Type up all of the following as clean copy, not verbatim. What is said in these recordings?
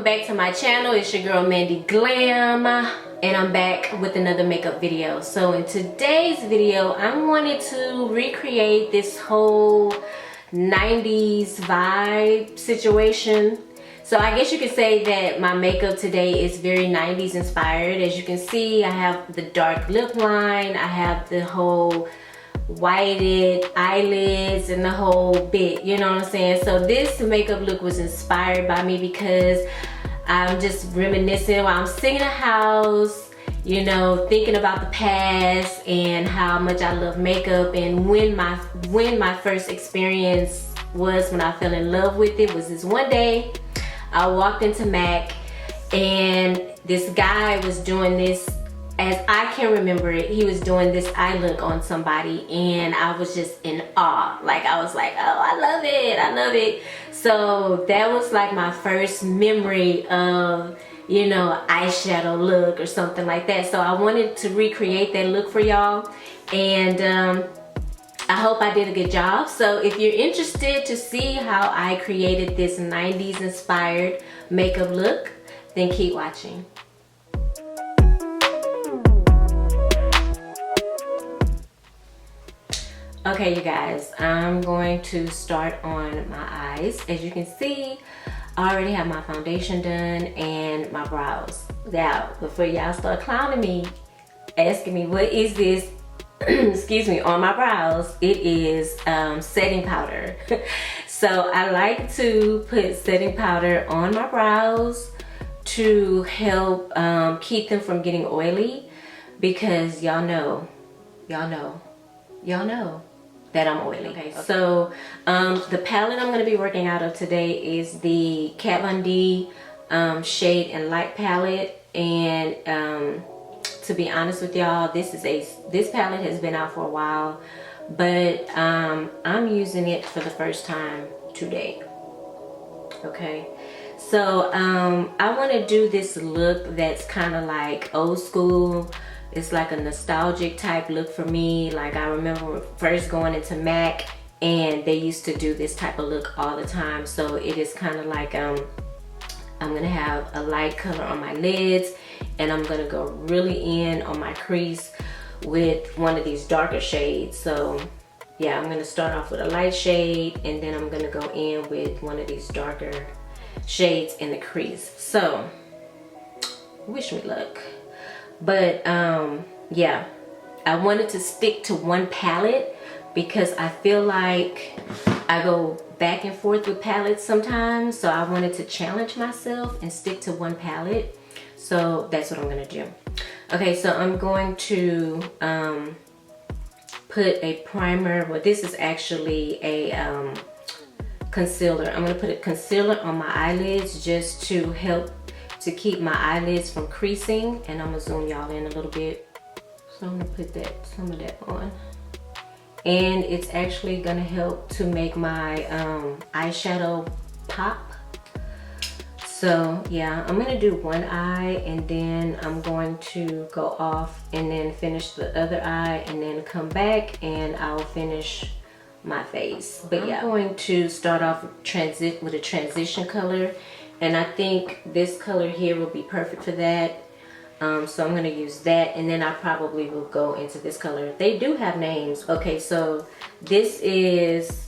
back to my channel. It's your girl Mandy Glam, and I'm back with another makeup video. So in today's video, I wanted to recreate this whole 90s vibe situation. So I guess you could say that my makeup today is very 90s inspired. As you can see, I have the dark lip line, I have the whole whited eyelids and the whole bit, you know what I'm saying? So this makeup look was inspired by me because I'm just reminiscing while I'm sitting in a house, you know, thinking about the past and how much I love makeup, and when my first experience was, when I fell in love with it, was this one day I walked into MAC and this guy was doing this, as I can remember it, he was doing this eye look on somebody, and I was just in awe. Like, I was like, oh, I love it, I love it. So that was like my first memory of, you know, eyeshadow look or something like that. So I wanted to recreate that look for y'all, and I hope I did a good job. So if you're interested to see how I created this 90s inspired makeup look, then keep watching. Okay, you guys, I'm going to start on my eyes. As you can see, I already have my foundation done and my brows. Now, before y'all start clowning me, asking me what is this, excuse me, on my brows, it is setting powder. So I like to put setting powder on my brows to help keep them from getting oily, because y'all know that I'm oily. Okay, so the palette I'm going to be working out of today is the Kat Von D Shade and Light palette, and to be honest with y'all, this palette has been out for a while, but I'm using it for the first time today. Okay, so I want to do this look that's kind of like old school. It's like a nostalgic type look for me. Like, I remember first going into MAC and they used to do this type of look all the time. So it is kind of like I'm gonna have a light color on my lids, and I'm gonna go really in on my crease with one of these darker shades. So yeah, I'm gonna start off with a light shade, and then I'm gonna go in with one of these darker shades in the crease. So wish me luck. But yeah, I wanted to stick to one palette because I feel like I go back and forth with palettes sometimes. So I wanted to challenge myself and stick to one palette. So that's what I'm gonna do. Okay, so I'm going to put a primer. Well, this is actually a concealer. I'm gonna put a concealer on my eyelids just to help to keep my eyelids from creasing, and I'm gonna zoom y'all in a little bit. So I'm gonna put some of that on, and it's actually gonna help to make my eyeshadow pop. So yeah, I'm gonna do one eye, and then I'm going to go off and then finish the other eye, and then come back and I'll finish my face. But yeah, I'm going to start off with a transition color, and I think this color here will be perfect for that. So I'm gonna use that, and then I probably will go into this color. They do have names. Okay, so this is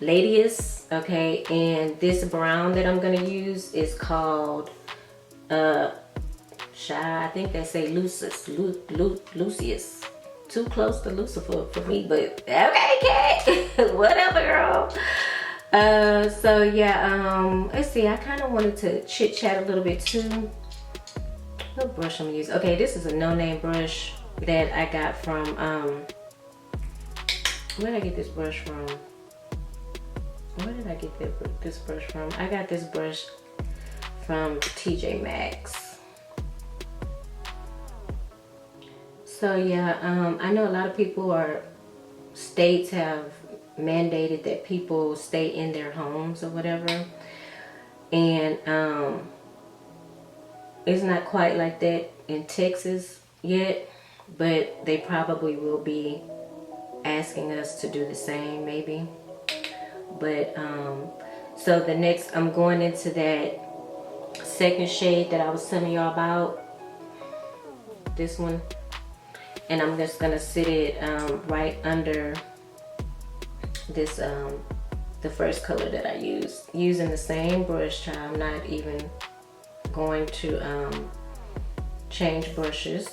Ladies, okay, and this brown that I'm gonna use is called I think they say Lucius. Too close to Lucifer for me, but okay, Kat. Whatever, girl. So yeah, let's see, I kind of wanted to chit chat a little bit too. What brush I'm gonna use? Okay, this is a no-name brush that I got from where did I get this brush from? Where did I get this brush from? I got this brush from TJ Maxx. So yeah, I know a lot of people states have mandated that people stay in their homes or whatever, and it's not quite like that in Texas yet, but they probably will be asking us to do the same, maybe. But so the next, I'm going into that second shade that I was telling y'all about, this one, and I'm just gonna sit it right under this the first color that I used, using the same brush. I'm not even going to change brushes,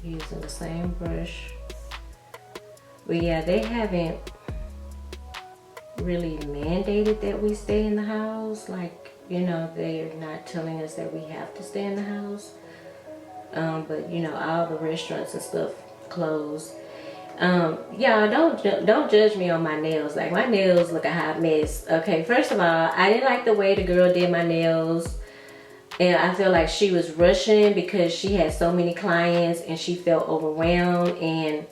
using the same brush. But yeah, they haven't really mandated that we stay in the house. Like, you know, they're not telling us that we have to stay in the house. But you know, all the restaurants and stuff closed. Yeah, don't judge me on my nails. Like, my nails look a hot mess. Okay, first of all, I didn't like the way the girl did my nails. And I feel like she was rushing because she had so many clients and she felt overwhelmed. And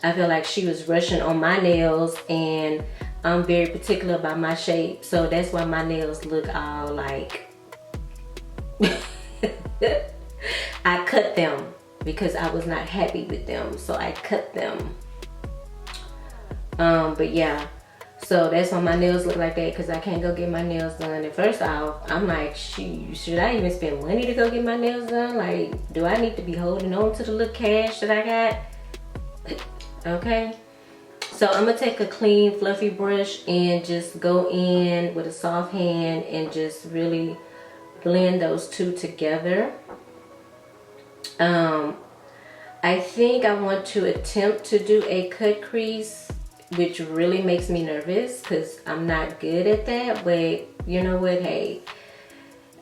I feel like she was rushing on my nails, and I'm very particular about my shape. So that's why my nails look all like... I cut them because I was not happy with them. So I cut them. But yeah. So that's why my nails look like that, because I can't go get my nails done. And first off, I'm like, should I even spend money to go get my nails done? Like, do I need to be holding on to the little cash that I got? Okay. So I'm going to take a clean, fluffy brush and just go in with a soft hand and just really blend those two together. I think I want to attempt to do a cut crease, which really makes me nervous because I'm not good at that. But you know what? Hey,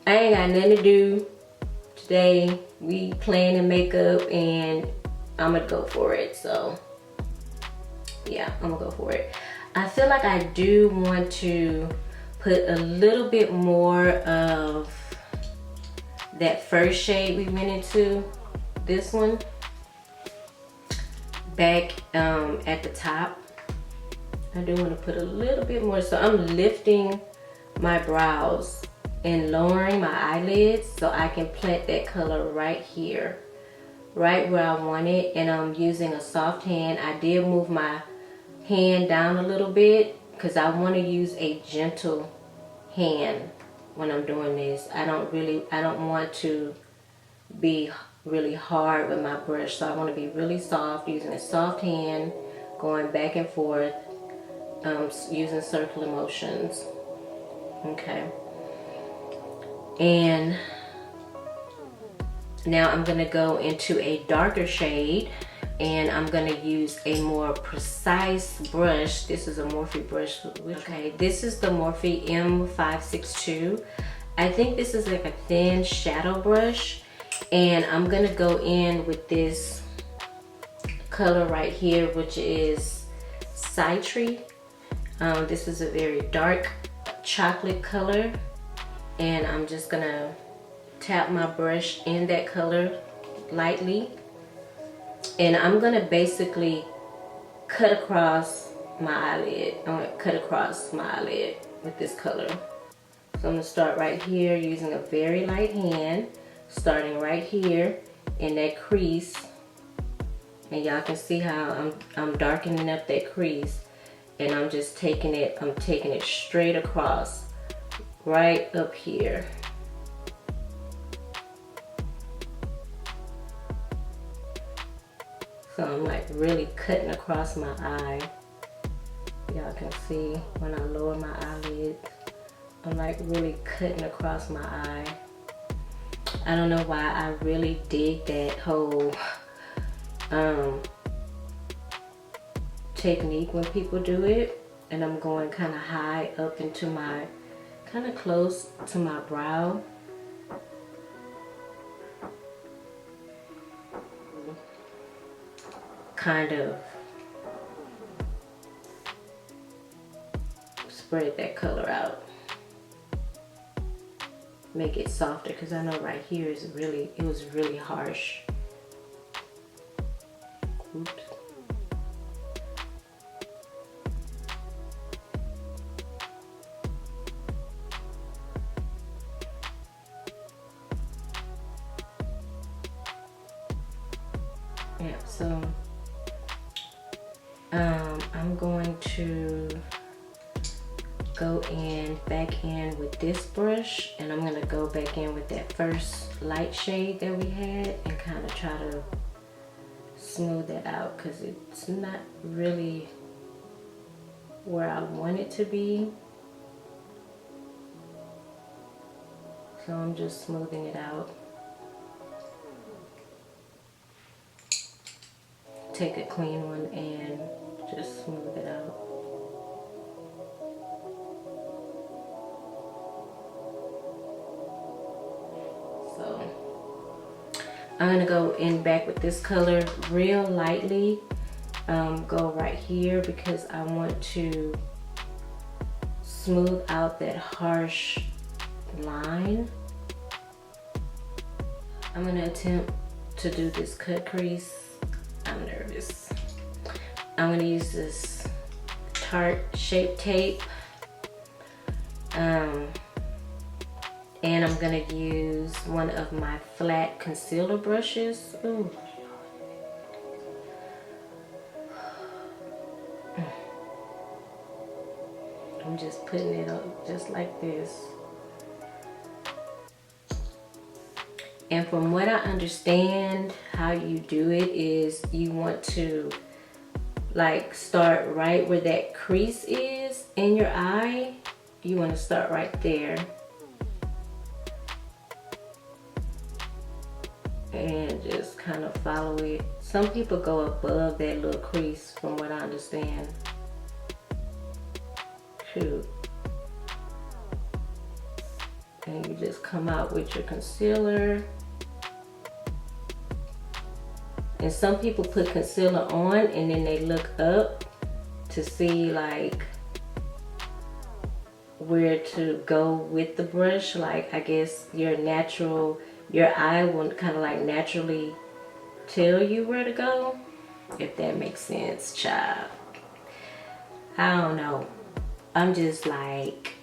I ain't got nothing to do today. We planning makeup and I'm gonna go for it. So yeah, I'm gonna go for it. I feel like I do want to put a little bit more of that first shade we went into, this one, back at the top. I do want to put a little bit more. So I'm lifting my brows and lowering my eyelids so I can plant that color right here, right where I want it. And I'm using a soft hand. I did move my hand down a little bit because I want to use a gentle hand when I'm doing this. I don't want to be really hard with my brush. So I want to be really soft, using a soft hand, going back and forth. Using circular motions. Okay. And now I'm going to go into a darker shade, and I'm going to use a more precise brush. This is a Morphe brush. Okay, this is the Morphe M562. I think this is like a thin shadow brush, and I'm going to go in with this color right here, which is Citrus. This is a very dark chocolate color, and I'm just gonna tap my brush in that color lightly, and I'm gonna basically cut across my eyelid. I'm gonna cut across my eyelid with this color. So I'm gonna start right here using a very light hand, starting right here in that crease, and y'all can see how I'm darkening up that crease. And I'm just taking it, straight across, right up here. So I'm like really cutting across my eye. Y'all can see when I lower my eyelids, I'm like really cutting across my eye. I don't know why I really dig that whole technique when people do it. And I'm going kind of high up into my, kind of close to my brow. Kind of spread that color out. Make it softer, because I know right here is really, it was really harsh. Oops. Yeah, so I'm going to go back in with this brush, and I'm gonna go back in with that first light shade that we had and kind of try to smooth that out because it's not really where I want it to be. So I'm just smoothing it out. Take a clean one and just smooth it out. So I'm gonna go in back with this color real lightly. Go right here because I want to smooth out that harsh line. I'm gonna attempt to do this cut crease. I'm nervous. I'm gonna use this Tarte Shape Tape. And I'm gonna use one of my flat concealer brushes. Ooh. I'm just putting it up just like this. And from what I understand, how you do it is you want to like start right where that crease is in your eye. You want to start right there. And just kind of follow it. Some people go above that little crease from what I understand. And you just come out with your concealer. And some people put concealer on and then they look up to see like where to go with the brush. Like I guess your eye will kind of like naturally tell you where to go, if that makes sense, child. I don't know. I'm just like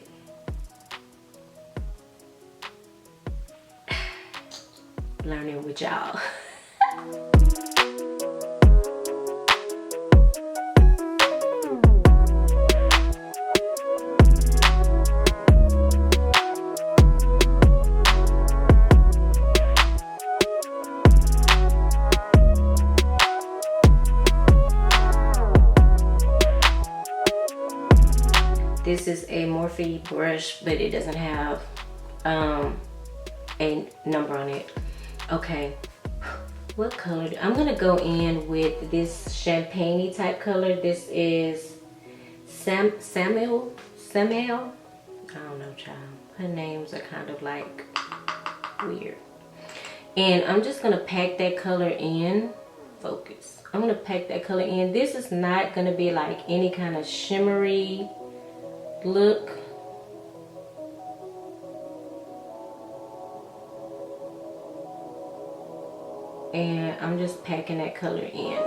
learning with y'all. This is a Morphe brush, but it doesn't have a number on it. Okay, what color? I'm gonna go in with this champagne-y type color. This is Samuel. I don't know, child. Her names are kind of like weird. And I'm just gonna pack that color in. Focus. I'm gonna pack that color in. This is not gonna be like any kind of shimmery look. And I'm just packing that color in.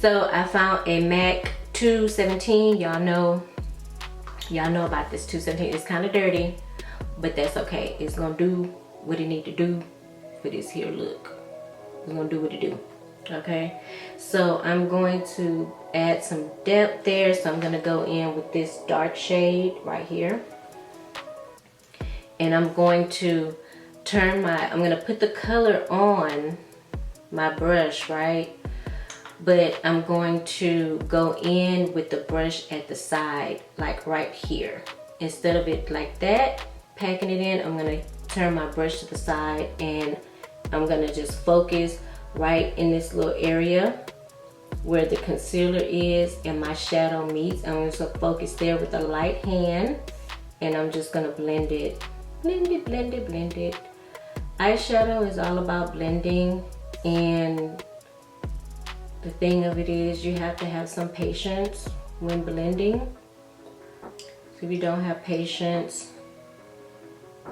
So I found a MAC 217. Y'all know about this 217. It's kind of dirty, but that's okay. It's gonna do what it need to do for this here look. It's gonna do what it do. Okay, so I'm going to add some depth there. So I'm gonna go in with this dark shade right here, and I'm going to I'm gonna put the color on my brush, right? But I'm going to go in with the brush at the side, like right here. Instead of it like that, packing it in, I'm gonna turn my brush to the side and I'm gonna just focus right in this little area where the concealer is and my shadow meets. I'm just gonna focus there with a light hand and I'm just gonna blend it. Blend it, blend it, blend it. Eyeshadow is all about blending, and the thing of it is you have to have some patience when blending. So if you don't have patience,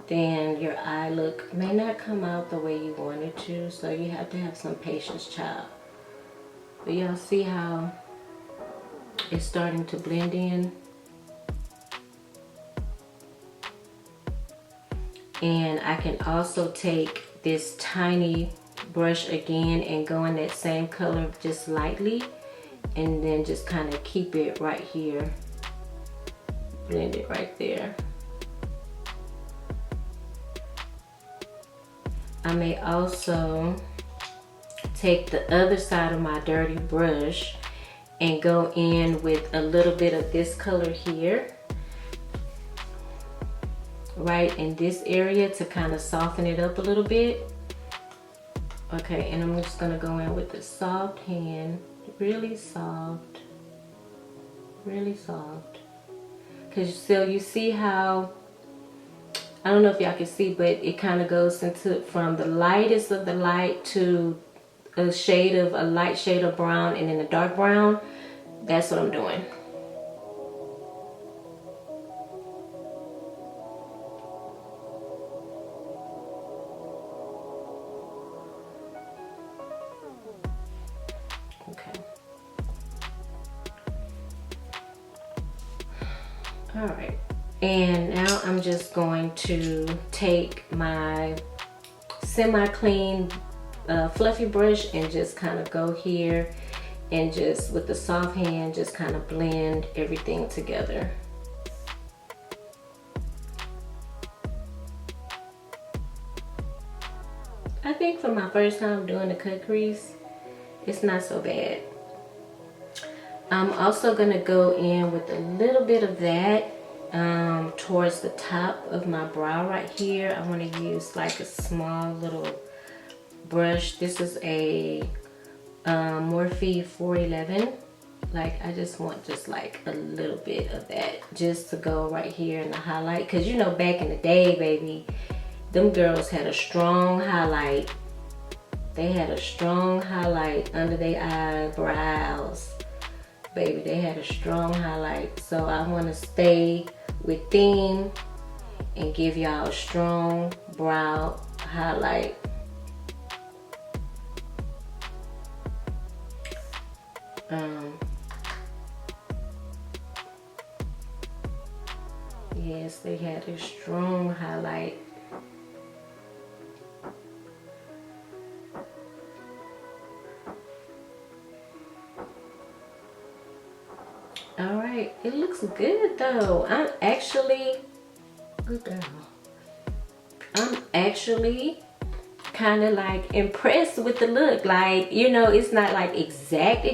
then your eye look may not come out the way you want it to. So you have to have some patience, child. But y'all see how It's starting to blend in. And I can also take this tiny brush again and go in that same color just lightly, and then just kind of keep it right here. Blend it right there. I may also take the other side of my dirty brush and go in with a little bit of this color here, right in this area, to kind of soften it up a little bit. Okay, and I'm just gonna go in with a soft hand, really soft, really soft. Cause so you see how, I don't know if y'all can see, but it kind of goes into from the lightest of the light to a light shade of brown, and then a dark brown. That's what I'm doing. Okay. All right. And now I'm just going to take my semi-clean fluffy brush and just kind of go here and just with the soft hand just kind of blend everything together. I think for my first time doing the cut crease, it's not so bad. I'm also gonna go in with a little bit of that towards the top of my brow right here. I want to use like a small little brush. This is a Morphe 411. Like I just want just like a little bit of that just to go right here in the highlight, because you know back in the day, baby, them girls had a strong highlight. They had a strong highlight under their eyebrows. Baby, they had a strong highlight. So I want to stay with theme and give y'all a strong brow highlight. Yes, they had a strong highlight. All right, it looks good though. I'm actually, good girl. I'm actually kind of like impressed with the look. Like, you know, it's not like exact,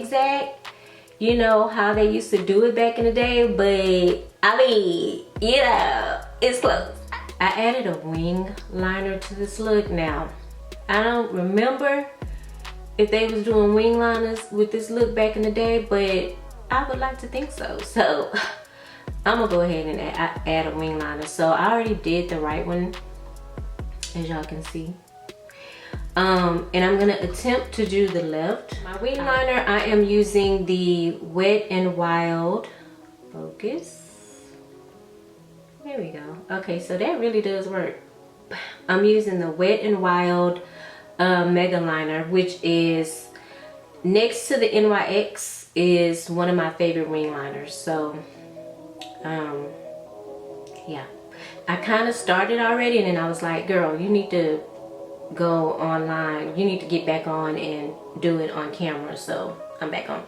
you know, how they used to do it back in the day, but I mean, you know, it's close. I added a wing liner to this look. Now, I don't remember if they was doing wing liners with this look back in the day, but I would like to think so. So I'm gonna go ahead and add a wing liner. So I already did the right one, as y'all can see. And I'm gonna attempt to do the left. My wing liner, I am using the Wet n Wild Focus. There we go. Okay, so that really does work. I'm using the Wet n Wild Mega Liner, which is next to the NYX, is one of my favorite wing liners. So yeah, I kind of started already, and then I was like, girl, you need to go online, you need to get back on and do it on camera. So I'm back on.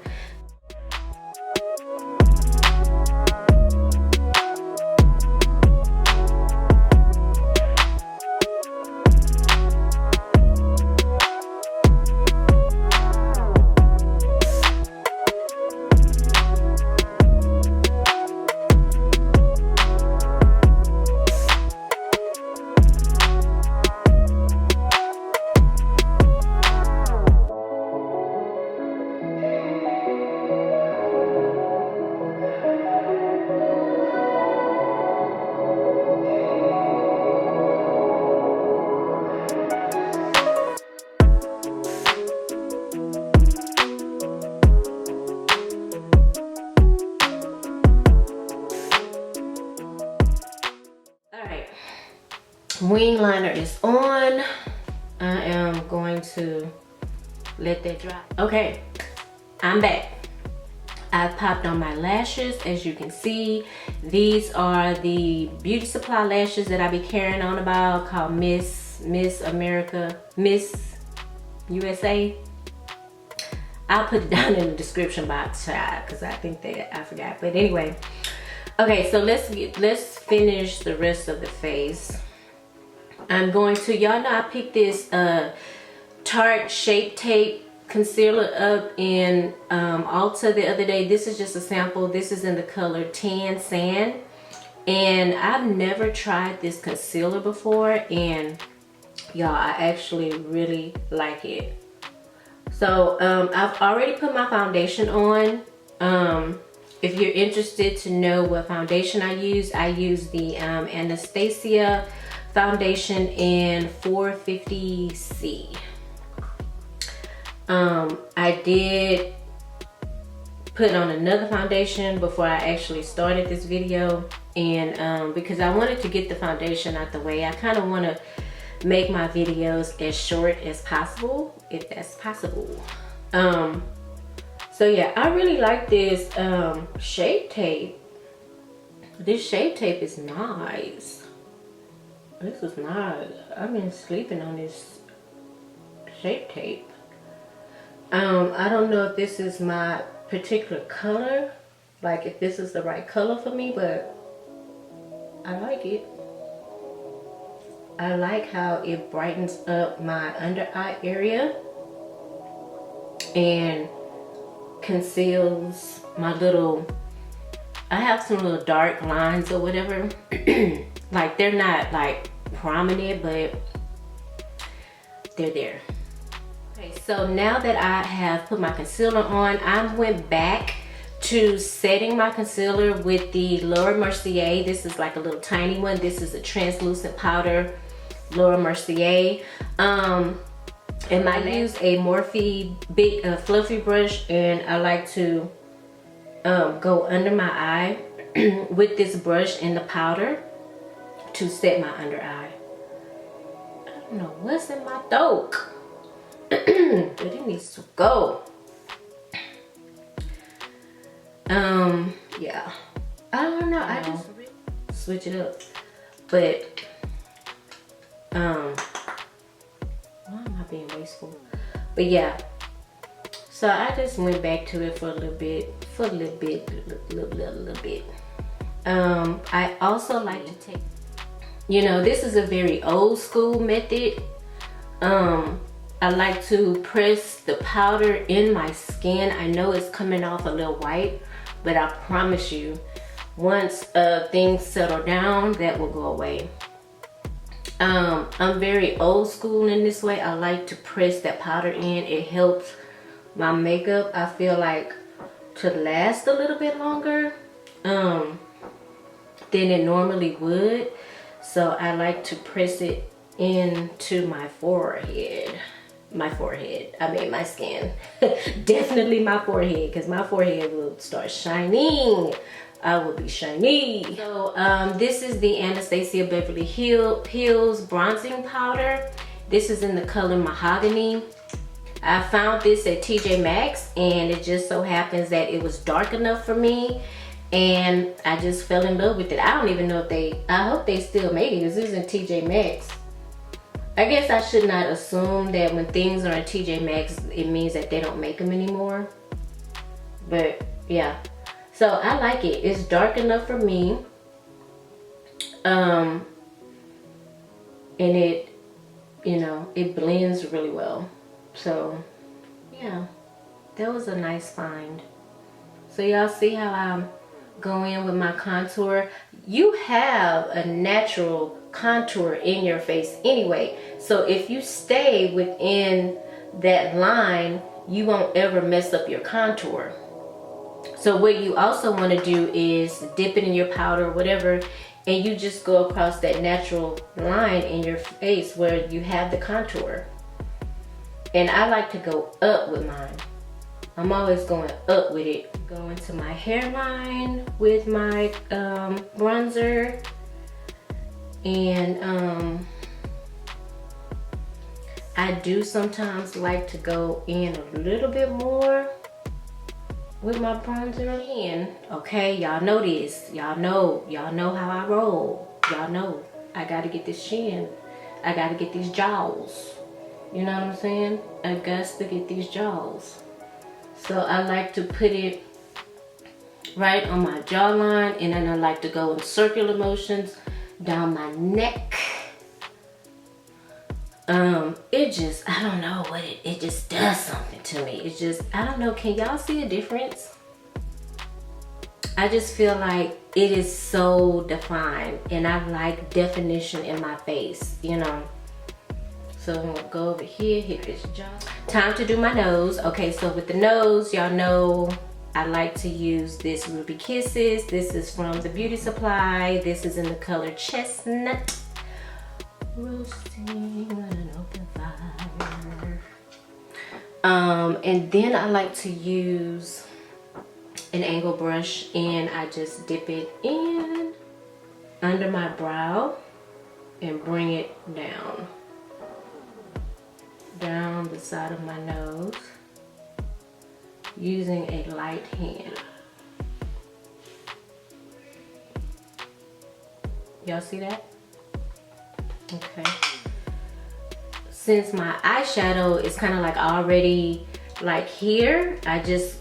Wing liner is on. I am going to let that dry. Okay, I'm back. I popped on my lashes. As you can see, these are the Beauty Supply lashes that I be carrying on about, called Miss America, Miss USA. I'll put it down in the description box, because I think that I forgot. But anyway, okay, so let's finish the rest of the face. I'm going to, y'all know I picked this Tarte Shape Tape concealer up in Ulta the other day. This is just a sample. This is in the color Tan Sand, and I've never tried this concealer before, and y'all, I actually really like it. So I've already put my foundation on. If you're interested to know what foundation I use the Anastasia foundation in 450C. I did put on another foundation before I actually started this video, and because I wanted to get the foundation out the way. I kind of want to make my videos as short as possible, if that's possible. So yeah, I really like this Shape Tape. This Shape Tape is nice. This is nice. I've been sleeping on this Shape Tape. I don't know if this is my particular color, like if this is the right color for me, but I like it. I like how it brightens up my under eye area and conceals my little, I have some little dark lines or whatever. Like they're not like prominent, but they're there. Okay, so now that I have put my concealer on, I went back to setting my concealer with the Laura Mercier. This is like a little tiny one. This is a translucent powder, Laura Mercier. And I use a Morphe big fluffy brush, and I like to go under my eye with this brush and the powder to set my under eye. I don't know what's in my throat, but it needs to go. Yeah, I don't know, I just switch it up, but why am I being wasteful? But yeah, so I just went back to it for a little bit. I also like to take, you know, this is a very old school method. I like to press the powder in my skin. I know it's coming off a little white, but I promise you, once things settle down, that will go away. I'm very old school in this way. I like to press that powder in. It helps my makeup, I feel like, to last a little bit longer than it normally would. So I like to press it into my forehead. I mean my skin. Definitely my forehead, because my forehead will start shining. I will be shiny. So this is the Anastasia Beverly Hills bronzing powder. This is in the color Mahogany. I found this at TJ Maxx, and it just so happens that it was dark enough for me, and I just fell in love with it. I don't even know if I hope they still make it, because this is in TJ Maxx. I guess I should not assume that when things are in TJ Maxx, it means that they don't make them anymore. But yeah. So I like it. It's dark enough for me. And it, you know, it blends really well. So yeah, that was a nice find. So y'all see how I'm going in with my contour? You have a natural contour in your face anyway. So if you stay within that line, you won't ever mess up your contour. So what you also want to do is dip it in your powder or whatever, and you just go across that natural line in your face where you have the contour. And I like to go up with mine. I'm always going up with it. Go into my hairline with my bronzer, and I do sometimes like to go in a little bit more with my bronzer again. Okay, y'all know this. Y'all know how I roll. Y'all know I gotta get this chin. I gotta get these jaws. You know what I'm saying? I got to get these jaws. So I like to put it right on my jawline, and then I like to go in circular motions down my neck. It just, I don't know what it just does something to me. It just, I don't know, can y'all see a difference? I just feel like it is so defined, and I like definition in my face, you know. So I'm gonna go over here, hit this jaw. Time to do my nose. Okay, so with the nose, y'all know I like to use this Ruby Kisses. This is from the Beauty Supply. This is in the color Chestnut. Roasting on an open fire. And then I like to use an angle brush, and I just dip it in under my brow and bring it down the side of my nose using a light hand. Y'all see that? Okay. Since my eyeshadow is kind of like already like here, I just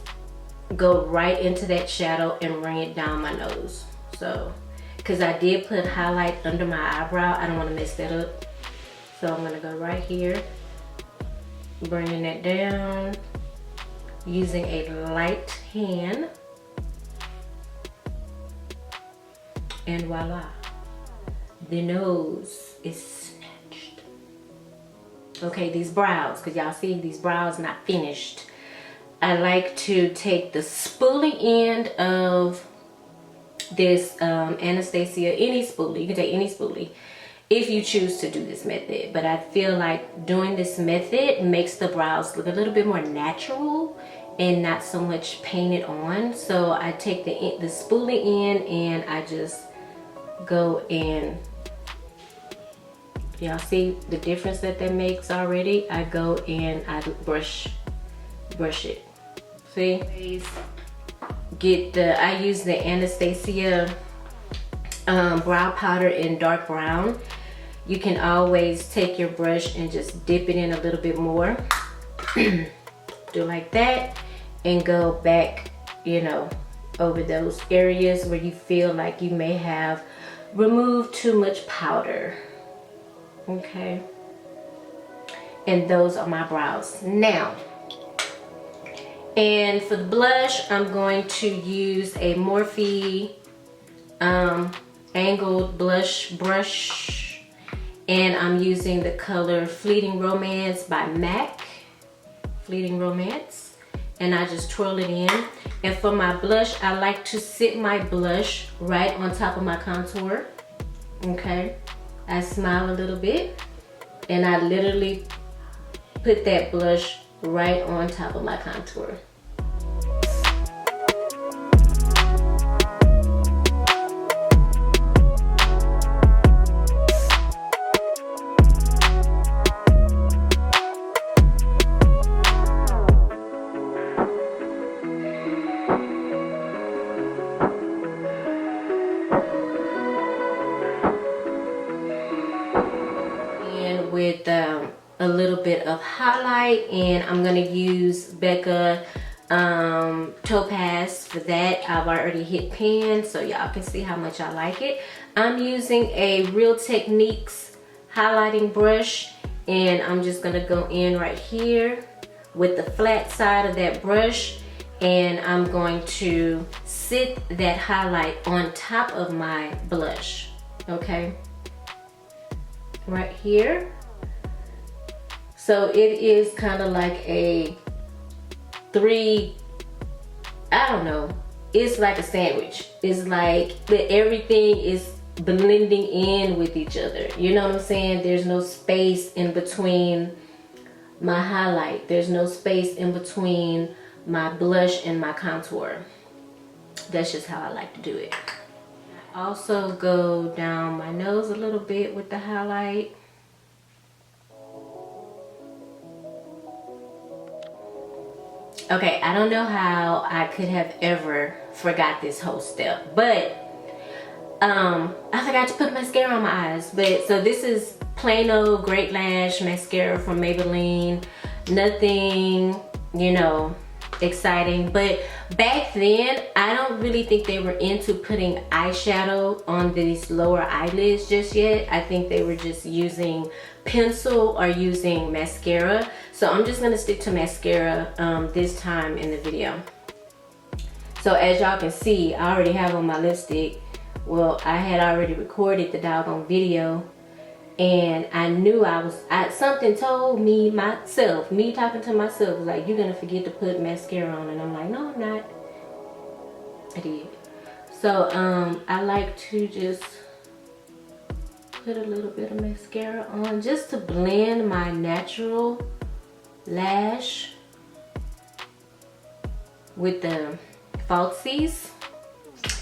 go right into that shadow and bring it down my nose. So, because I did put highlight under my eyebrow, I don't want to mess that up. So I'm gonna go right here, bringing that down using a light hand, and voila, the nose is snatched. Okay, these brows, because y'all see these brows not finished. I like to take the spoolie end of this Anastasia, any spoolie, you can take any spoolie if you choose to do this method, but I feel like doing this method makes the brows look a little bit more natural and not so much painted on. So I take the spoolie in and I just go in. Y'all see the difference that makes already? I go in, I brush it. See? I use the Anastasia brow powder in dark brown. You can always take your brush and just dip it in a little bit more. Do like that and go back, you know, over those areas where you feel like you may have removed too much powder. Okay. And those are my brows. Now, and for the blush, I'm going to use a Morphe angled blush brush, and I'm using the color Fleeting Romance by MAC. Fleeting Romance, and I just twirl it in. And for my blush, I like to sit my blush right on top of my contour. Okay, I smile a little bit, and I literally put that blush right on top of my contour. With a little bit of highlight, and I'm gonna use Beeca-Topez for that. I've already hit pan so y'all can see how much I like it. I'm using a Real Techniques highlighting brush, and I'm just gonna go in right here with the flat side of that brush, and I'm going to sit that highlight on top of my blush. Okay, right here. So it is kind of like a I don't know, it's like a sandwich. It's like everything is blending in with each other. You know what I'm saying? There's no space in between my highlight. There's no space in between my blush and my contour. That's just how I like to do it. I also go down my nose a little bit with the highlight. Okay, I don't know how I could have ever forgot this whole step, but I forgot to put mascara on my eyes. But so this is plain old Great Lash mascara from Maybelline. Nothing, you know, exciting. But back then, I don't really think they were into putting eyeshadow on these lower eyelids just yet. I think they were just using pencil or using mascara. So I'm just gonna stick to mascara this time in the video. So as y'all can see, I already have on my lipstick. Well, I had already recorded the doggone video, and I knew something told me myself, me talking to myself, was like, you're gonna forget to put mascara on. And I'm like, no, I'm not. I did. So I like to just put a little bit of mascara on just to blend my natural lash with the falsies.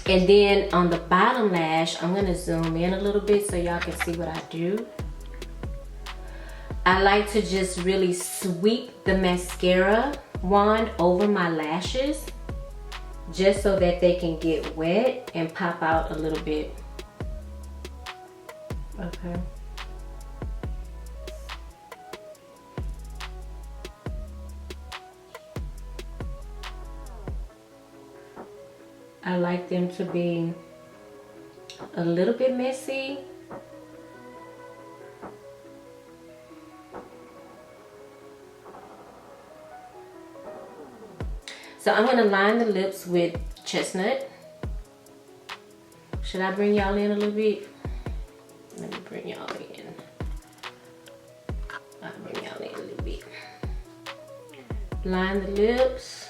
And then on the bottom lash, I'm gonna zoom in a little bit so y'all can see what I do. I like to just really sweep the mascara wand over my lashes just so that they can get wet and pop out a little bit. Okay. I like them to be a little bit messy. So I'm gonna line the lips with Chestnut. Should I bring y'all in a little bit? Let me bring y'all in. I'll bring y'all in a little bit. Line the lips.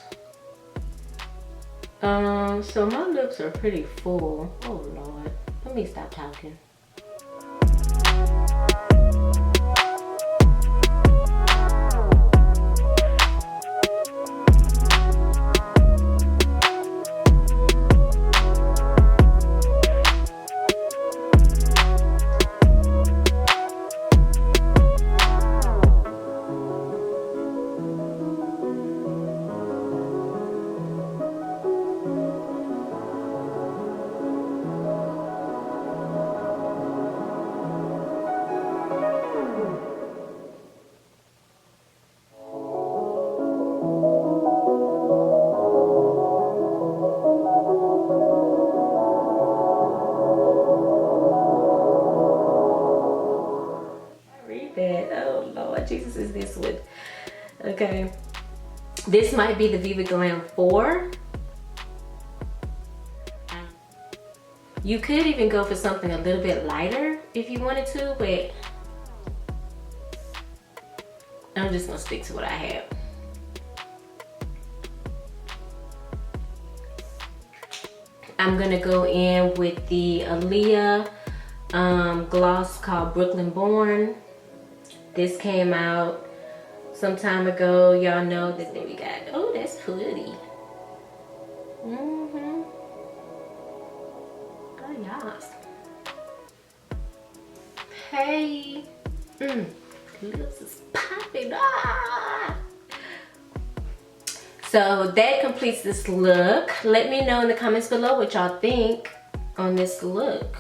So my lips are pretty full. Oh Lord, let me stop talking. Oh Lord Jesus, is this one? Okay, this might be the Viva Glam IV. You could even go for something a little bit lighter if you wanted to, but I'm just gonna stick to what I have. I'm gonna go in with the Aaliyah gloss called Brooklyn Born. This came out some time ago. Y'all know that we got, oh, that's pretty. Oh, yes. Hey. Lips is popping. Ah. So that completes this look. Let me know in the comments below what y'all think on this look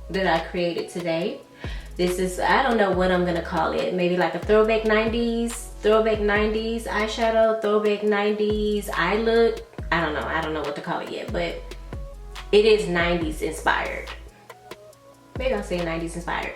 that I created today. This is, I don't know what I'm gonna call it. Maybe like a throwback 90s eyeshadow, throwback 90s eye look. I don't know what to call it yet, but it is 90s inspired. Maybe I'll say 90s inspired.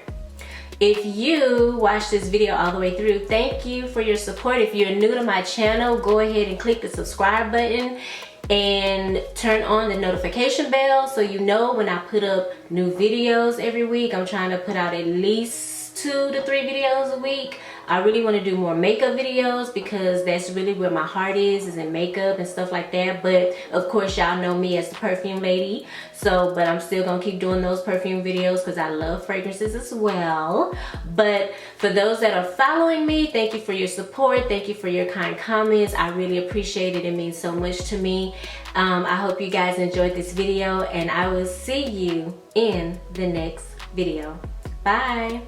If you watched this video all the way through, thank you for your support. If you're new to my channel, go ahead and click the subscribe button and turn on the notification bell so you know when I put up new videos every week. I'm trying to put out at least 2 to 3 videos a week. I really want to do more makeup videos because that's really where my heart is in makeup and stuff like that. But of course y'all know me as the perfume lady, but I'm still gonna keep doing those perfume videos because I love fragrances as well. But for those that are following me, thank you for your support, thank you for your kind comments. I really appreciate it. It means so much to me. I hope you guys enjoyed this video, and I will see you in the next video. Bye.